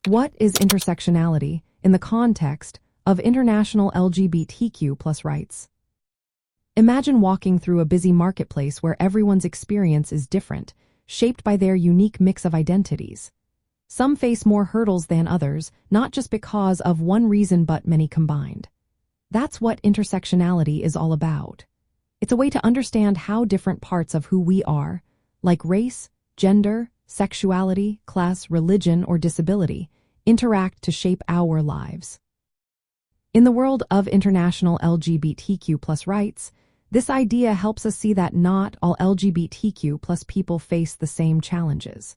What is intersectionality in the context of international LGBTQ plus rights? Imagine walking through a busy marketplace where everyone's experience is different, shaped by their unique mix of identities. Some face more hurdles than others, not just because of one reason but many combined. That's what intersectionality is all about. It's a way to understand how different parts of who we are, like race, gender, sexuality, class, religion, or disability, interact to shape our lives. In the world of international LGBTQ plus rights, this idea helps us see that not all LGBTQ plus people face the same challenges.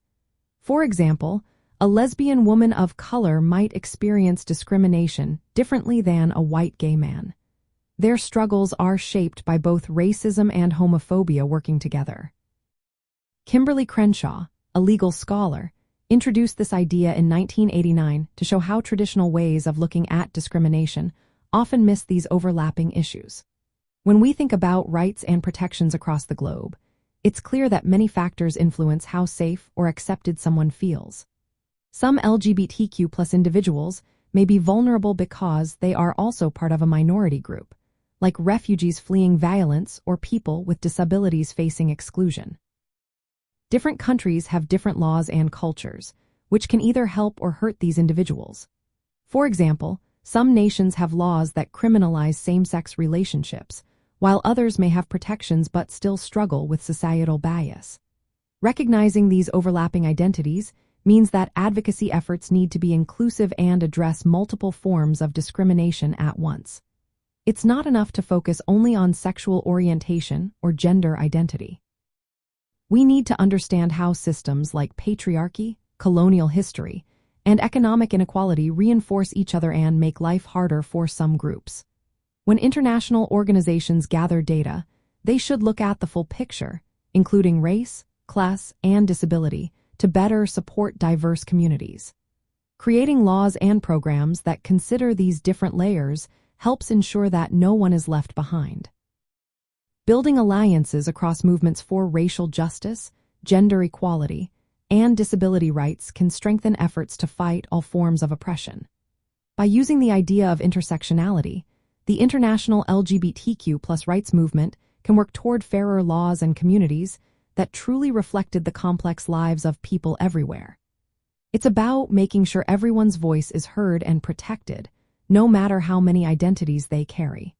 For example, a lesbian woman of color might experience discrimination differently than a white gay man. Their struggles are shaped by both racism and homophobia working together. Kimberly Crenshaw, a legal scholar, introduced this idea in 1989 to show how traditional ways of looking at discrimination often miss these overlapping issues. When we think about rights and protections across the globe, it's clear that many factors influence how safe or accepted someone feels. Some LGBTQ plus individuals may be vulnerable because they are also part of a minority group, like refugees fleeing violence or people with disabilities facing exclusion. Different countries have different laws and cultures, which can either help or hurt these individuals. For example, some nations have laws that criminalize same-sex relationships, while others may have protections but still struggle with societal bias. Recognizing these overlapping identities means that advocacy efforts need to be inclusive and address multiple forms of discrimination at once. It's not enough to focus only on sexual orientation or gender identity. We need to understand how systems like patriarchy, colonial history, and economic inequality reinforce each other and make life harder for some groups. When international organizations gather data, they should look at the full picture, including race, class, and disability, to better support diverse communities. Creating laws and programs that consider these different layers helps ensure that no one is left behind. Building alliances across movements for racial justice, gender equality, and disability rights can strengthen efforts to fight all forms of oppression. By using the idea of intersectionality, the international LGBTQ plus rights movement can work toward fairer laws and communities that truly reflected the complex lives of people everywhere. It's about making sure everyone's voice is heard and protected, no matter how many identities they carry.